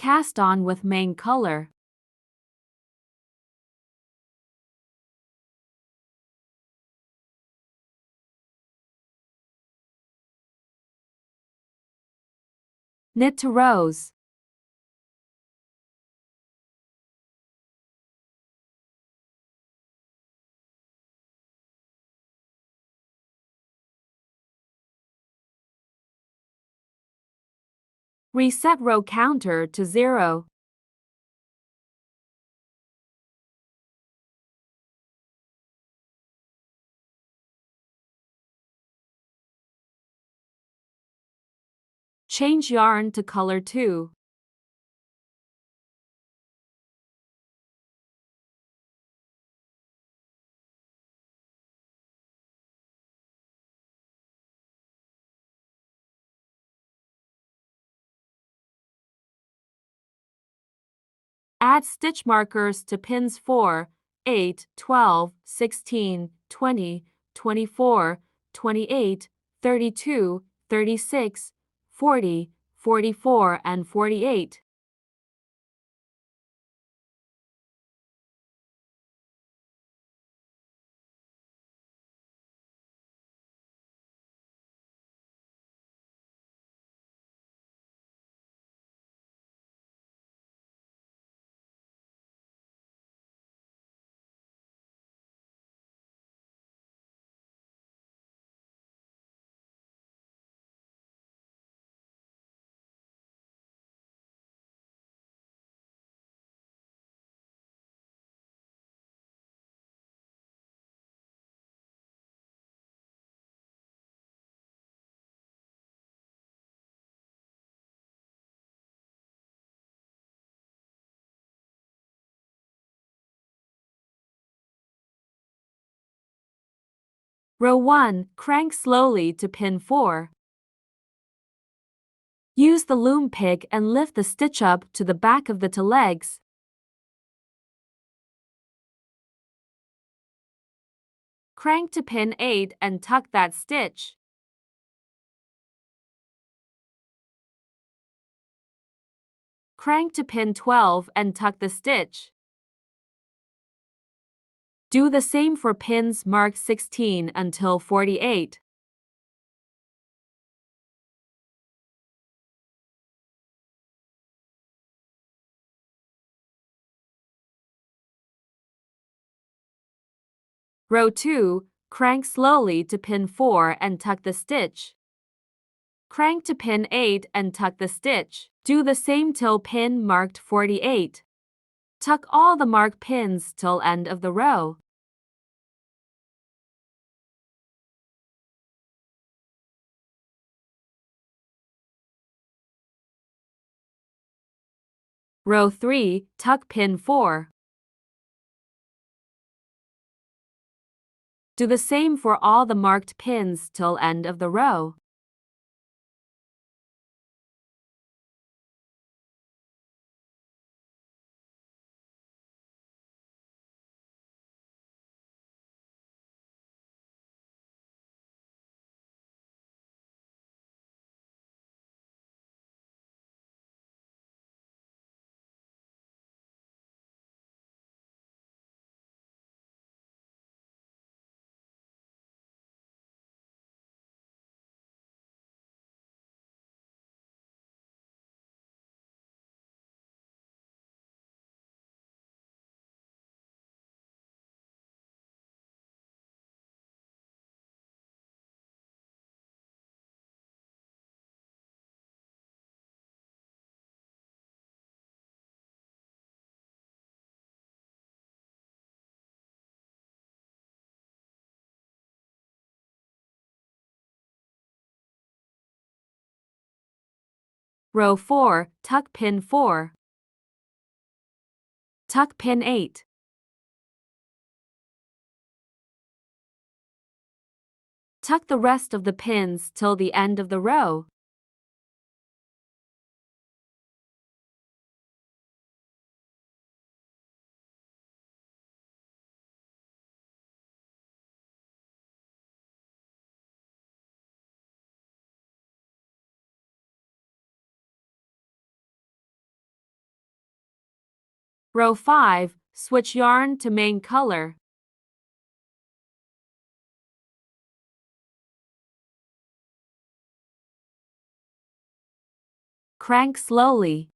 cast on with main color. Knit to rows. Reset row counter to 0. Change yarn to color 2. Add stitch markers to pins 4, 8, 12, 16, 20, 24, 28, 32, 36, 40, 44, and 48. Row 1, crank slowly to pin 4. Use the loom pick and lift the stitch up to the back of the legs. Crank to pin 8 and tuck that stitch. Crank to pin 12 and tuck the stitch. Do the same for pins marked 16 until 48. Row 2, crank slowly to pin 4 and tuck the stitch. Crank to pin 8 and tuck the stitch. Do the same till pin marked 48. Tuck all the marked pins till end of the row. Row 3, tuck pin 4. Do the same for all the marked pins till end of the row. Row 4, tuck pin 4. Tuck pin 8. Tuck the rest of the pins till the end of the row. Row 5, switch yarn to main color. Crank slowly.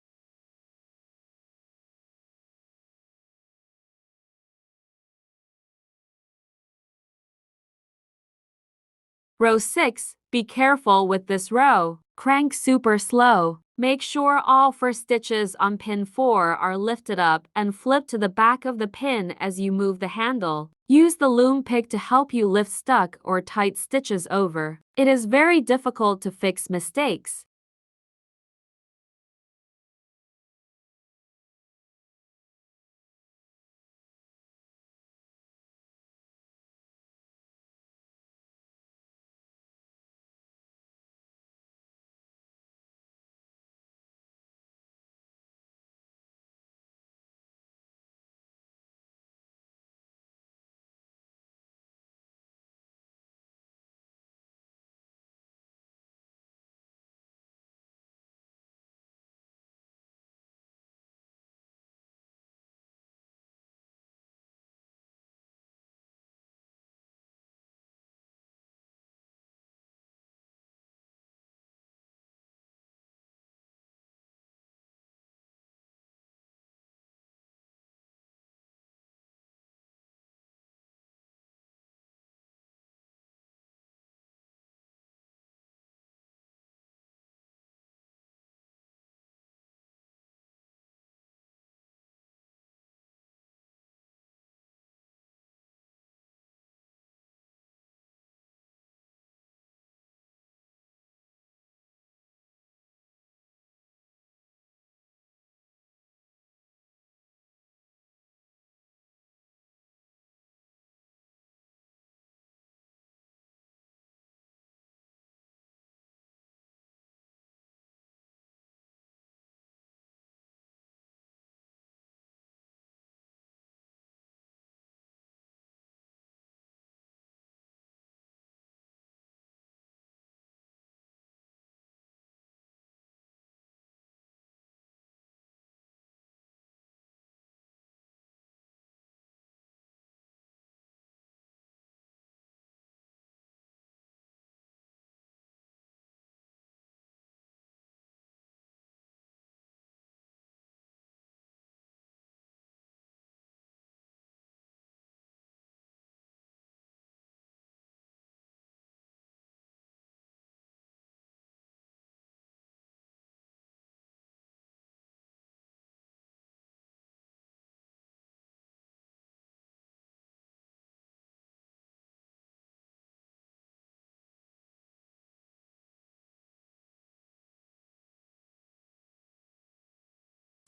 Row 6, be careful with this row. Crank super slow. Make sure all 4 stitches on pin 4 are lifted up and flip to the back of the pin as you move the handle. Use the loom pick to help you lift stuck or tight stitches over. It is very difficult to fix mistakes.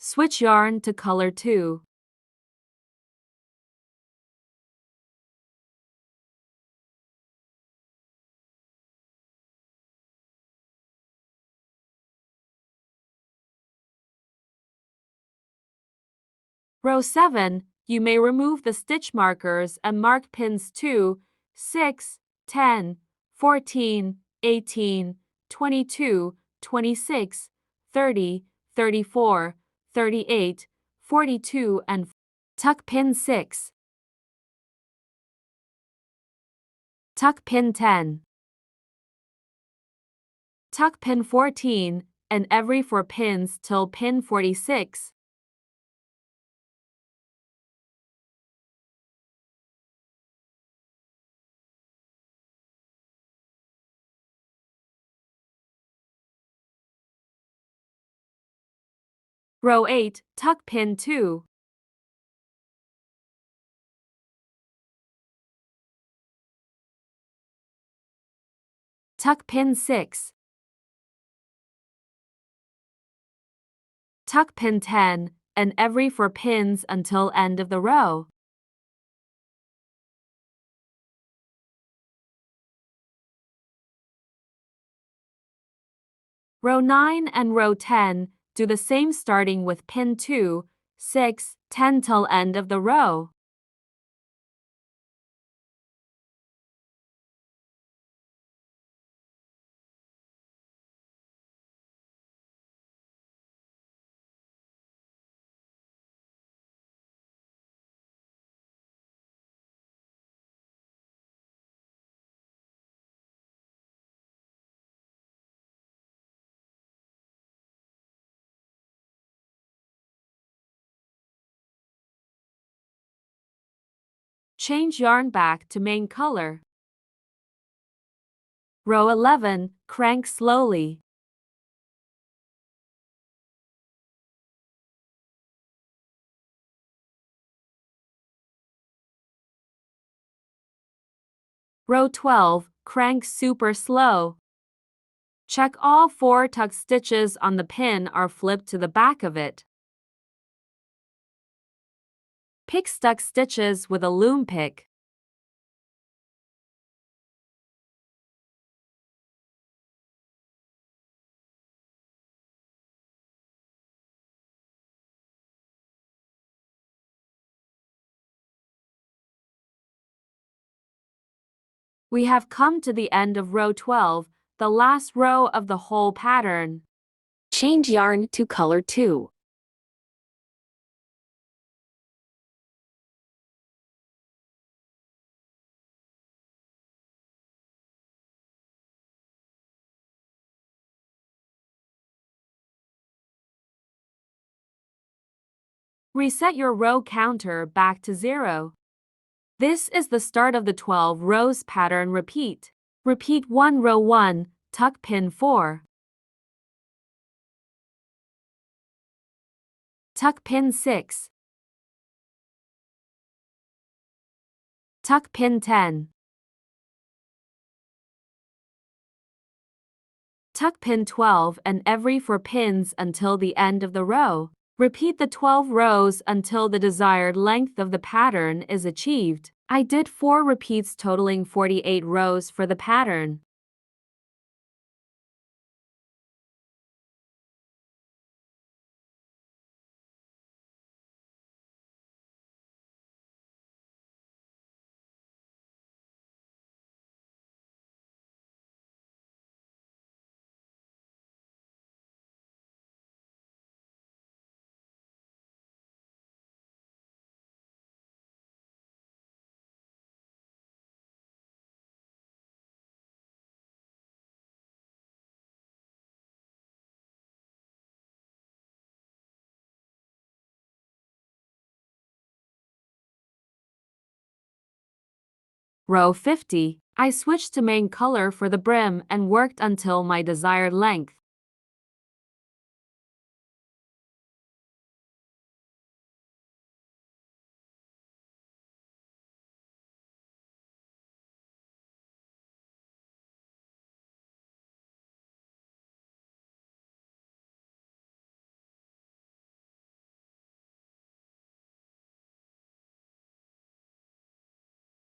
Switch yarn to color 2. Row 7, you may remove the stitch markers and mark pins 2, 6, 10, 14, 18, 22, 26, 30, 34, 38, 42 and tuck pin 6. Tuck pin 10. Tuck pin 14 and every 4 pins till pin 46. Row 8, tuck pin 2. Tuck pin 6. Tuck pin 10 and every 4 pins until end of the row. Row 9 and row 10, do the same starting with pin 2, 6, 10 till end of the row. Change yarn back to main color. Row 11, crank slowly. Row 12, crank super slow. Check all 4 tuck stitches on the pin are flipped to the back of it. Pick stuck stitches with a loom pick. We have come to the end of row 12, the last row of the whole pattern. Change yarn to color 2. Reset your row counter back to 0. This is the start of the 12 rows pattern repeat. Repeat 1 row 1, tuck pin 4. Tuck pin 6. Tuck pin 10. Tuck pin 12 and every 4 pins until the end of the row. Repeat the 12 rows until the desired length of the pattern is achieved. I did 4 repeats totaling 48 rows for the pattern. Row 50, I switched to main color for the brim and worked until my desired length.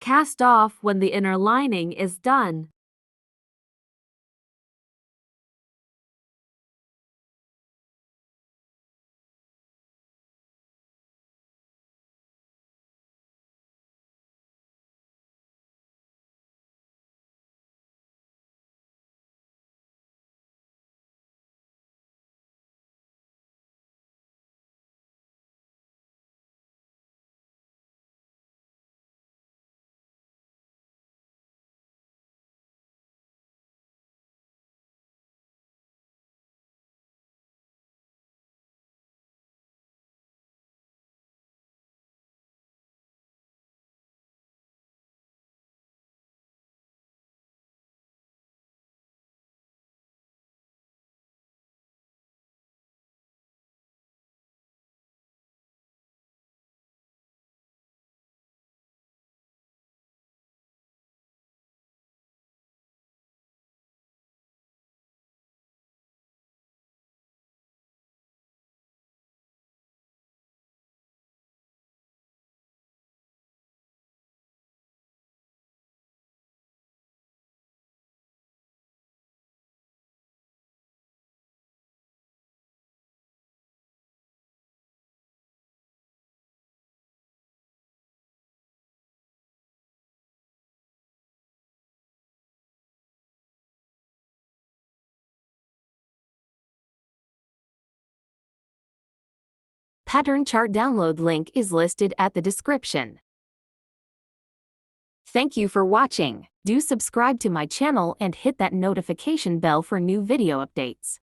Cast off when the inner lining is done. Pattern chart download link is listed at the description. Thank you for watching. Do subscribe to my channel and hit that notification bell for new video updates.